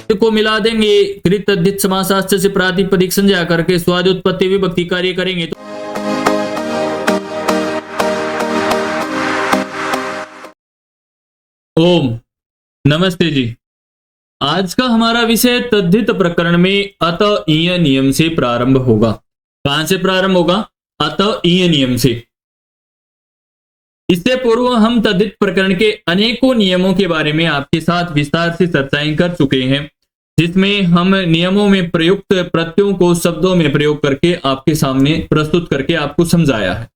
इत को मिला देंगे, कृत तद्धित समासास्त्र से प्रातिपदिक संज्ञा करके स्वादि उत्पत्ति विभक्ति कार्य करेंगे तो ओम नमस्ते जी। आज का हमारा विषय तद्धित प्रकरण में अतः नियम से प्रारंभ होगा। कहां से प्रारंभ होगा? अतः नियम से। इससे पूर्व हम तद्धित प्रकरण के अनेकों नियमों के बारे में आपके साथ विस्तार से चर्चाएं कर चुके हैं, जिसमें हम नियमों में प्रयुक्त प्रत्ययों को शब्दों में प्रयोग करके आपके सामने प्रस्तुत करके आपको समझाया है।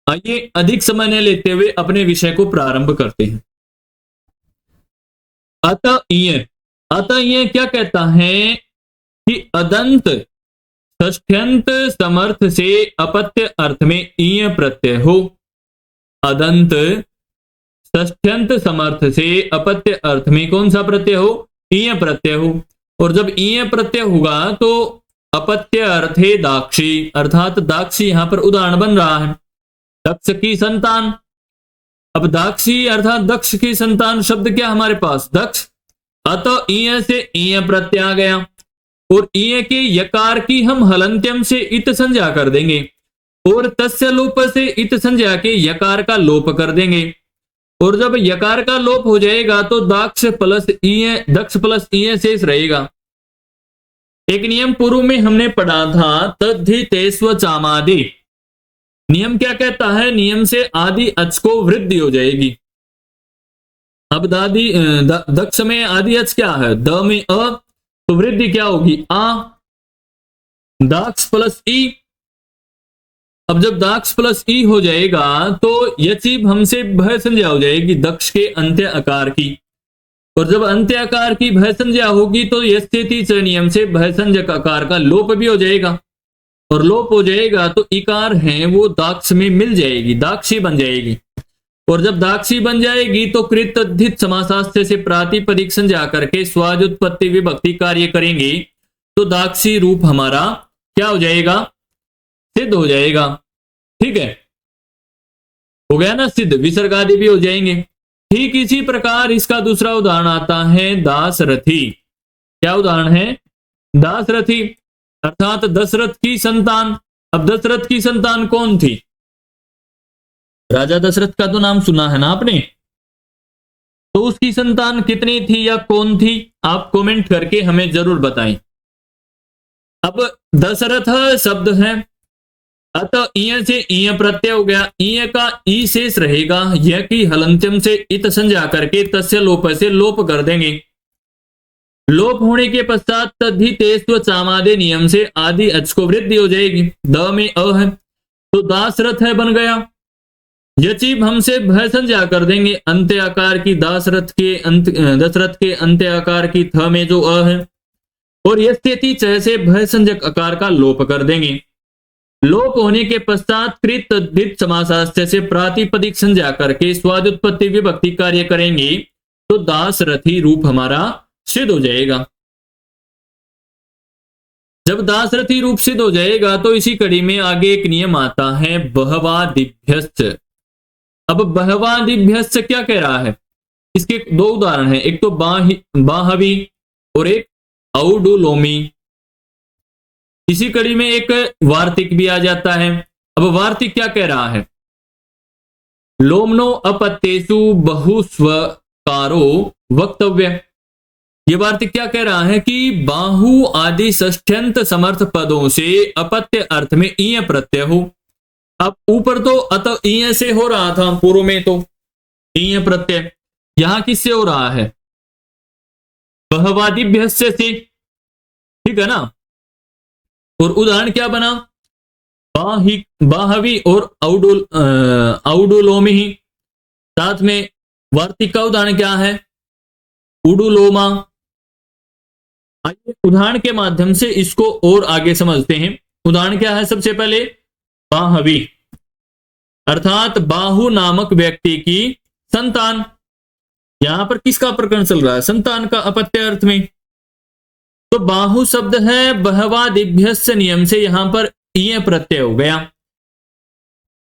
आइए अधिक समय न लेते हुए अपने विषय को प्रारंभ करते हैं। अतः क्या कहता है कि अदंत षष्ठ्यंत समर्थ से अपत्य अर्थ में ईय प्रत्यय हो। अदंत षष्ठ्यंत समर्थ से अपत्य अर्थ में कौन सा प्रत्यय हो? ईय प्रत्यय हो। और जब ईय प्रत्यय होगा तो अपत्य अर्थ है दाक्षी, अर्थात दाक्षी यहां पर उदाहरण बन रहा है, दक्ष की संतान। अब दाक्षी अर्थात दक्ष की संतान शब्द क्या हमारे पास? दक्ष। अतः ईय से ईय प्रत्यय आ गया और ईय के यकार की हम हलंत्यम से इत संज्ञा कर देंगे और तस्य लोप से इत संज्ञा के यकार का लोप कर देंगे। और जब यकार का लोप हो जाएगा तो दक्ष प्लस ईय शेष रहेगा। एक नियम पूर्व में हमने पढ़ा था, तद्धितेष्व चामादि। नियम क्या कहता है? नियम से आदि अच को वृद्धि हो जाएगी। अब दक्ष में आदि अच क्या है? द में अ, तो वृद्धि क्या होगी? आ। दाक्ष प्लस ई। अब जब दाक्ष प्लस ई हो जाएगा तो यचीब हमसे भय संज्ञा हो जाएगी दक्ष के अंत्य आकार की। और जब अंत्य आकार की भय संज्ञा होगी तो यस्येति च नियम से भय संज्ञक आकार का लोप भी हो जाएगा। और लोप हो जाएगा तो इकार है वो दाक्ष में मिल जाएगी, दाक्षी बन जाएगी। और जब दाक्षी बन जाएगी तो कृत तद्धित समासास्त्र से प्रातिपदिक संज्ञा करके स्वाद उत्पत्ति विभक्ति कार्य करेंगे तो दाक्षी रूप हमारा क्या हो जाएगा? सिद्ध हो जाएगा। ठीक है, हो गया ना सिद्ध। विसर्ग आदि भी हो जाएंगे। ठीक इसी प्रकार इसका दूसरा उदाहरण आता है दासरथी। क्या उदाहरण है? दासरथी अर्थात दशरथ की संतान। अब दशरथ की संतान कौन थी? राजा दशरथ का तो नाम सुना है ना आपने, तो उसकी संतान कितनी थी या कौन थी? आप कमेंट करके हमें जरूर बताएं। अब दशरथ शब्द है, अतः ईय से ईय प्रत्यय हो गया, ईय का ई शेष रहेगा, यह की हलंत्यम से इत संज्ञा करके तस्य लोप से लोप कर देंगे। लोप होने के पश्चात तद्धितेष्व चामादे नियम से आदि अच को वृद्धि हो जाएगी। द में अ है तो दासरथ है बन गया। यचीब हमसे भय संज्ञा कर देंगे अंत्य आकार की दशरथ के अंत्य आकार की थ में जो अ है। और यस्येति च से भय संज्ञक आकार का लोप कर देंगे। लोप होने के पश्चात कृत तद्धित समासास्त्र से प्रातिपदिक संज्ञा करके स्वाद उत्पत्ति विभक्ति कार्य करेंगे तो दासरथी रूप हमारा सिद्ध हो जाएगा। जब दासरथी रूप सिद्ध हो जाएगा तो इसी कड़ी में आगे एक नियम आता है बहवादिभ्यश्च। अब बहवादिभ्यश्च क्या कह रहा है? इसके दो उदाहरण हैं, एक तो बाहवी और एक औडुलोमी। इसी कड़ी में एक वार्तिक भी आ जाता है। अब वार्तिक क्या कह रहा है? लोमनो अपत्येषु बहुस्वकारो वक्तव्य। ये वार्तिक क्या कह रहा है कि बाहु आदि षष्ठ्यंत समर्थ पदों से अपत्य अर्थ में ईय प्रत्यय हो। अब ऊपर तो अतः ईय से हो रहा था, पूर्व में तो ईय प्रत्यय, यहां किससे हो रहा है? बहवादिभ्यस्य से। ठीक है ना। और उदाहरण क्या बना? बाहवी और औडुलोमी। साथ में वार्तिक का उदाहरण क्या है? उडुलोमा। आइए उदाहरण के माध्यम से इसको और आगे समझते हैं। उदाहरण क्या है? सबसे पहले बाहवी अर्थात बाहु नामक व्यक्ति की संतान। यहां पर किसका प्रकरण चल रहा है? संतान का, अपत्य अर्थ में। तो बाहु शब्द है बहवादिभ्यस्य नियम से यहां पर ईय प्रत्यय हो गया।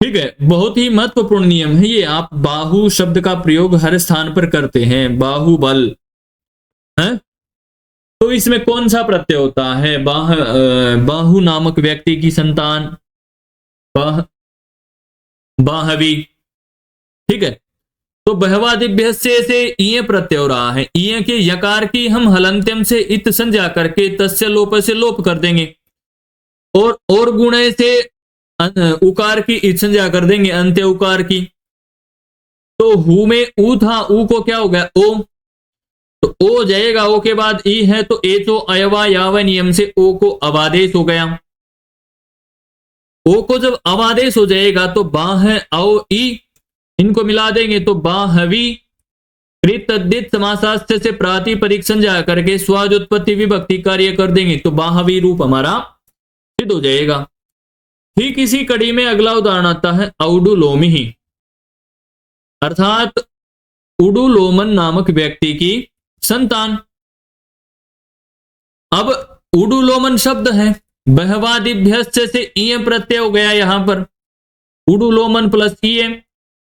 ठीक है, बहुत ही महत्वपूर्ण नियम है ये। आप बाहु शब्द का प्रयोग हर स्थान पर करते हैं, बाहुबल। है? तो इसमें कौन सा प्रत्यय होता है? बाहु नामक व्यक्ति की संतान, बाह बाहवी। ठीक है, तो बहवादिभ्य से ईय प्रत्यय हो रहा है। ईय के यकार की हम हलंत्यम से इत संज्ञा करके तस्य लोप से लोप कर देंगे, और गुणे से उकार की इत संज्ञा कर देंगे, अंत्य उकार की। तो हु में ऊ था, ऊ को क्या हो गया? ओ। तो ओ जाएगा, ओ के बाद ई है, तो ए तो अयवा याव नियम से ओ को अवादेश हो गया। ओ को जब अवादेश हो जाएगा तो बाह औ ई, इनको मिला देंगे तो बाहवी कृतद्धित समासास्थ से प्रातिपदिक संज्ञा करके स्वाज उत्पत्ति विभक्ति कार्य कर देंगे, तो बाहवी रूप हमारा सिद्ध हो जाएगा। ठीक इसी कड़ी में अगला उदाहरण आता है औडुलोमी ही, अर्थात उडुलोमन नामक व्यक्ति की संतान। अब उडुलोमन शब्द है, बहवादिभ्यस्य से ईय प्रत्यय हो गया यहां पर, उडुलोमन प्लस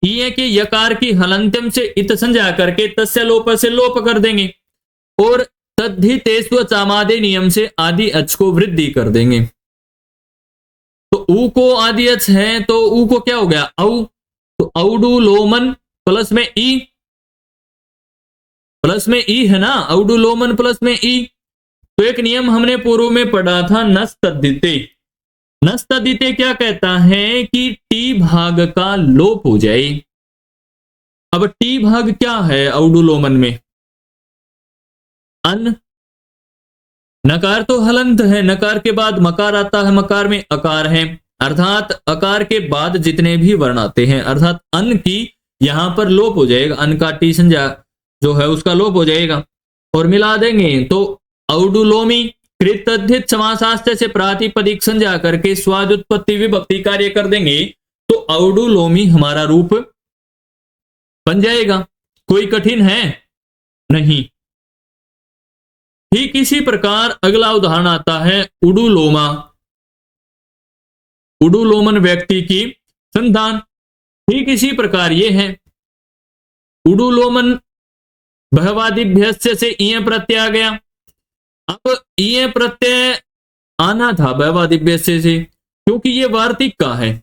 ईय के यकार की हलंत्यम से इत संज्ञा करके तस्य लोप से लोप कर देंगे, और तद्धितेस्व चामादे नियम से आदि अच को वृद्धि कर देंगे। तो ऊ को आदि अच है, तो ऊ को क्या हो गया? औ। तो औडुलोमन प्लस में ई है ना, औडुलोमन प्लस में ई। तो एक नियम हमने पूर्व में पढ़ा था, नस्तद्धिते। नस्तद्धिते क्या कहता है कि टी भाग का लोप हो जाए। अब टी भाग क्या है औडुलोमन में? अन। नकार तो हलंत है, नकार के बाद मकार आता है, मकार में अकार है, अर्थात अकार के बाद जितने भी वर्ण आते हैं, अर्थात अन की यहां पर लोप हो जाएगा, अन का टी संज्ञा जो है उसका लोप हो जाएगा, और मिला देंगे तो औडुलोमी कृतद्धित समासास्थ से प्रातिपदिक संज्ञा करके स्वाद उत्पत्ति विभक्ति कार्य कर देंगे, तो औडुलोमी हमारा रूप बन जाएगा। कोई कठिन है? नहीं। ठीक इसी प्रकार अगला उदाहरण आता है उडुलोमा, उडुलोमन व्यक्ति की संतान। ठीक इसी प्रकार ये है उडुलोमन बहवादिभ्यस्य से ईय प्रत्यय आ गया। अब ईय प्रत्यय आना था बहवादिभ्यस्य से, क्योंकि ये वार्तिक का है।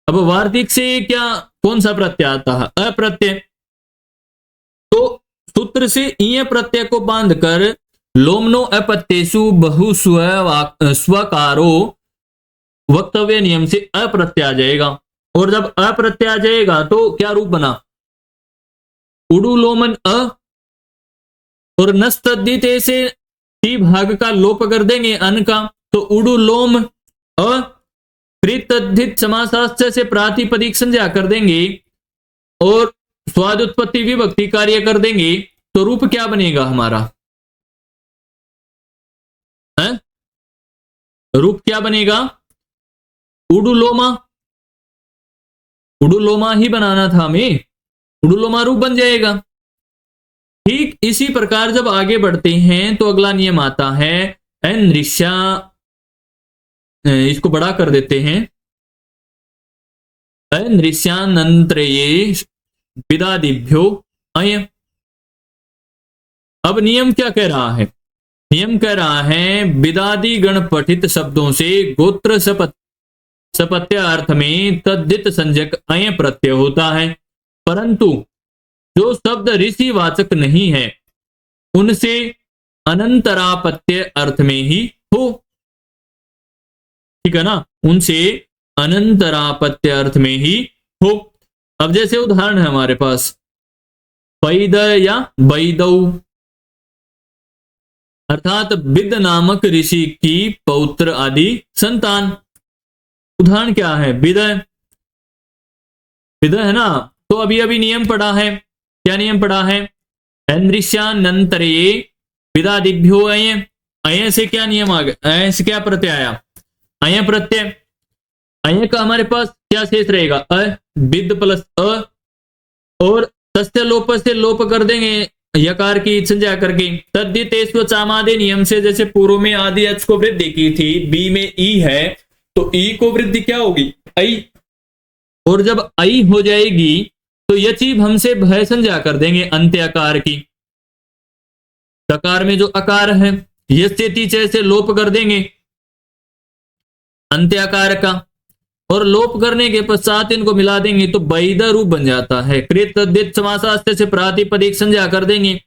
अब वार्तिक से क्या कौन सा प्रत्यय आता है? अप्रत्यय। तो सूत्र से ईय प्रत्यय को बांधकर लोमनो अपत्येषु बहु स्वकारो वक्तव्य नियम से अप्रत्यय आ जाएगा, और जब अप्रत्यय आ जाएगा तो क्या रूप बना? उडुलोमन अ, और नस्तद्धिते से टी भाग का लोप कर देंगे अन का, तो उडुलोम अ कृतद्धित समासास्थ से प्रातिपदिक संज्ञा कर देंगे और स्वाद उत्पत्ति विभक्ति कार्य कर देंगे, तो रूप क्या बनेगा हमारा? है? रूप क्या बनेगा? उडुलोमा। उडुलोमा ही बनाना था हमें, उडुलोमा रूप बन जाएगा। ठीक इसी प्रकार जब आगे बढ़ते हैं तो अगला नियम आता है नृष्या, इसको बड़ा कर देते हैं, नृष्यानंत्रये विदादिभ्यो अय। अब नियम क्या कह रहा है? नियम कह रहा है विदादि गण पठित शब्दों से गोत्र सपत्य अर्थ में तद्धित संज्ञक अय प्रत्यय होता है, परंतु जो शब्द ऋषि वाचक नहीं है उनसे अनंतरापत्य अर्थ में ही हो। ठीक है ना, उनसे अनंतरापत्य अर्थ में ही हो। अब जैसे उदाहरण है हमारे पास पैद या बैदौ, अर्थात विद नामक ऋषि की पौत्र आदि संतान। उदाहरण क्या है? विद, विद है ना। तो अभी अभी नियम पढ़ा है, क्या नियम पढ़ा है? नृष्यानंतरे विदादिभ्यो अय। अय से क्या नियम आ गया? अय से क्या प्रत्यय आया? अय प्रत्यय। अय का हमारे पास क्या शेष रहेगा? अ, विद प्लस अ, और तस्य लोप से लोप कर देंगे यकार की संज्ञा करके, तद्धितेस्व चामादे नियम से, जैसे पूर्व में आदि अच को वृद्धि की थी, बी में ई है तो ई को वृद्धि क्या होगी? आई। और जब आई हो जाएगी तो यचीब हमसे भय संज्ञा कर देंगे अंत्याकार की, तकार में जो अकार है यस्येति च से लोप कर देंगे अंत्याकार का, और लोप करने के पश्चात इनको मिला देंगे तो वैध रूप बन जाता है। कृत तद्धित समासास्त्य से प्रातिपदिक संज्ञा कर देंगे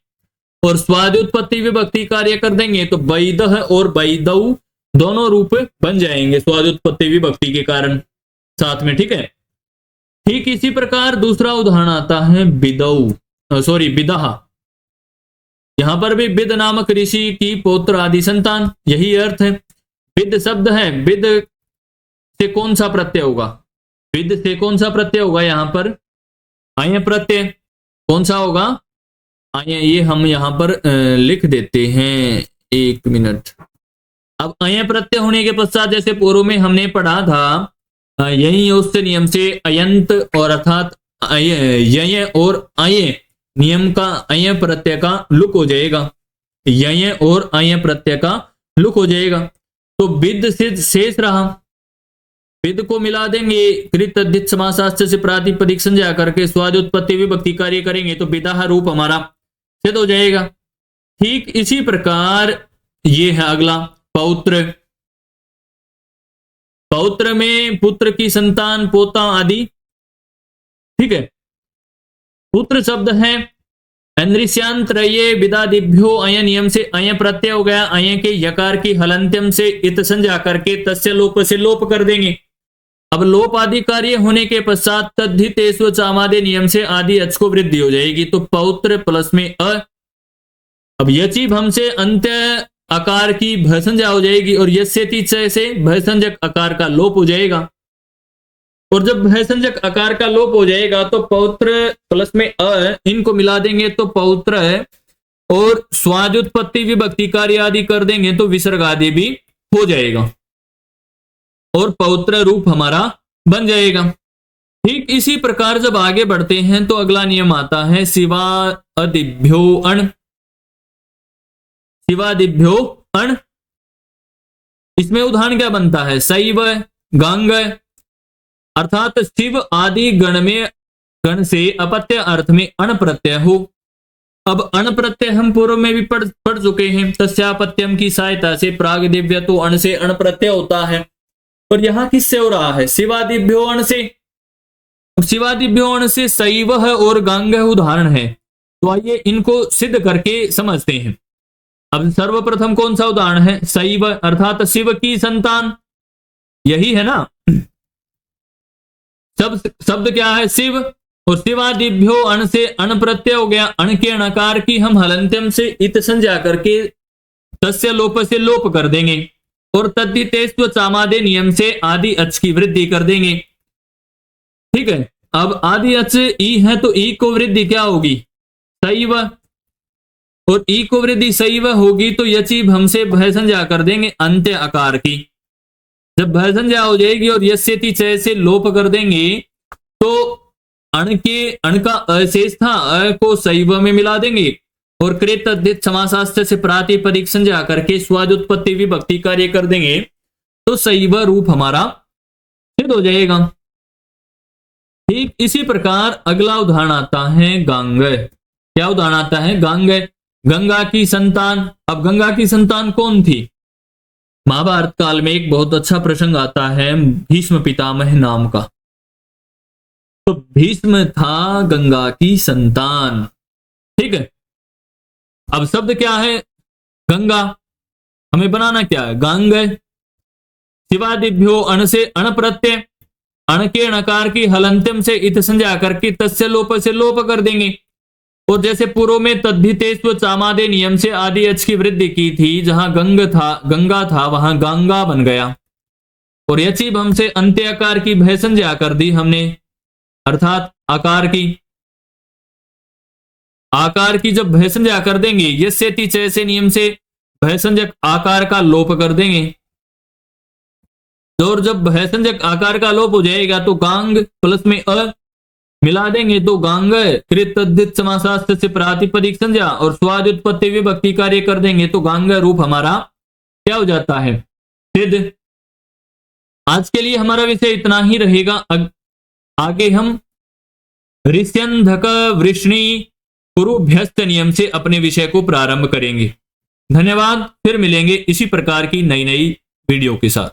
और स्वादुत्पत्ति विभक्ति कार्य कर देंगे तो वैध और वैदऊ दोनों रूप बन जाएंगे स्वादुत्पत्ति विभक्ति के कारण साथ में। ठीक है, ठीक इसी प्रकार दूसरा उदाहरण आता है विदह। यहां पर भी विद नामक ऋषि की पौत्र आदि संतान, यही अर्थ है। विद शब्द है, विद से कौन सा प्रत्यय होगा, विद से कौन सा प्रत्यय होगा, यहां पर आय प्रत्यय कौन सा होगा, आय, ये हम यहां पर लिख देते हैं, 1 मिनट। अब अय प्रत्यय होने के पश्चात जैसे पूर्व में हमने पढ़ा था यही उस नियम से अयंत और अर्थात यय और अय नियम का अय प्रत्यय का लुक हो जाएगा, यय और अय प्रत्यय का लुक हो जाएगा। तो विद से शेष रहा, विद को मिला देंगे कृत तद्धित समासास्त्य से प्रातिपदिक संज्ञा करके स्वादुत्पत्ति विभक्ति कार्य करेंगे तो विदाह रूप हमारा सिद्ध हो जाएगा। ठीक इसी प्रकार ये है अगला पौत्र। पौत्र में पुत्र की संतान, पोता आदि। ठीक है, पुत्र शब्द है अंदृश्यांतरये विदादिभ्यो अय नियम से अय प्रत्यय हो गया, अय के यकार की हलंत्यम से इत संज्ञा करके तस्य लोप से लोप कर देंगे। अब लोप आदि कार्य होने के पश्चात तद्धितेष्व चामादे नियम से आदि अच को वृद्धि हो जाएगी तो पौत्र प्लस में अ। अब यची भम से अंत्य आकार की भ संज्ञा हो जाएगी और यस्येति च से भ संज्ञक आकार का लोप हो जाएगा, और जब भ संज्ञक आकार का लोप हो जाएगा तो पौत्र प्लस में अ इनको मिला देंगे तो पौत्र है, और स्वादुत्पत्ति विभक्ति कार्य आदि कर देंगे तो विसर्ग आदि भी हो जाएगा और पौत्र रूप हमारा बन जाएगा। ठीक इसी प्रकार जब आगे बढ़ते हैं तो अगला नियम आता है शिवादिभ्यो अण। शिवादिभ्यो अण, इसमें उदाहरण क्या बनता है, शैव गांग, अर्थात शिव आदि गण से अपत्य अर्थ में अण प्रत्यय हो। अब अण प्रत्यय हम पूर्व में भी पढ़ चुके हैं, तस्यापत्यम की सहायता से प्राग दिव्य तो अण से अण प्रत्यय होता है, और यहां किससे हो रहा है, शिवादिभ्यो अण से। शिवादिभ्यो अण से शैव और गांग उदाहरण है, तो आइए इनको सिद्ध करके समझते हैं। अब सर्वप्रथम कौन सा उदाहरण है, शैव अर्थात शिव की संतान, यही है ना, शब्द क्या है शिव, और शिवादिभ्यो अण से अण प्रत्यय हो गया, अण के अणकार की हम हलंत्यम से इत संज्ञा करके तस्य लोप से लोप कर देंगे और तद्धितेष्व चामादे नियम से आदि अच की वृद्धि कर देंगे। ठीक है, अब आदि अच ई है तो ई को वृद्धि क्या होगी, शैव, और ई को वृद्धि शैव होगी तो यची भम से भय संज्ञा कर देंगे अंत्य आकार की। जब भय संज्ञा हो जाएगी और यस्येति च से लोप कर देंगे तो अण का अशेष था, अ को शैव में मिला देंगे और कृत तद्धित समासास्त्य से प्रातिपदिक संज्ञा करके स्वादुत्पत्ति विभक्ति कार्य कर देंगे तो शैव रूप हमारा सिद्ध हो जाएगा। ठीक इसी प्रकार अगला उदाहरण आता है गांग। क्या उदाहरण आता है, गांग, गंगा की संतान। अब गंगा की संतान कौन थी, महाभारत काल में एक बहुत अच्छा प्रसंग आता है भीष्म पितामह नाम का। तो भीष्म था गंगा की संतान। ठीक है, अब शब्द क्या है, गंगा, हमें बनाना क्या है, गांग। शिवादिभ्यो अण से अण प्रत्यय, अण के अणकार की हलंत्यम से इत संज्ञा करके तस्य लोप से लोप कर देंगे, और जैसे पूर्व में तद्धितेष्व चामादे नियम से आदि अच की वृद्धि की थी, जहां गंगा था वहां गंगा बन गया, और यची भम से अंत्य आकार की भय संज्ञा कर दी हमने, अर्थात आकार की जब भय संज्ञा कर देंगे यस्येति च से नियम से भय संज्ञक आकार का लोप कर देंगे, और जब भय संज्ञक आकार का लोप हो जाएगा तो गांग प्लस में अ मिला देंगे तो गांग कृत तद्धित समासास्त्य से प्रातिपदिक संज्ञा और स्वादुत्पत्ति विभक्ति कार्य कर देंगे तो गांग रूप हमारा क्या हो जाता है, सिद्ध। आज के लिए हमारा विषय इतना ही रहेगा। आगे हम ऋष्यंधक, वृष्णि पूर्वभ्यस्त नियम से अपने विषय को प्रारंभ करेंगे। धन्यवाद। फिर मिलेंगे इसी प्रकार की नई नई वीडियो के साथ।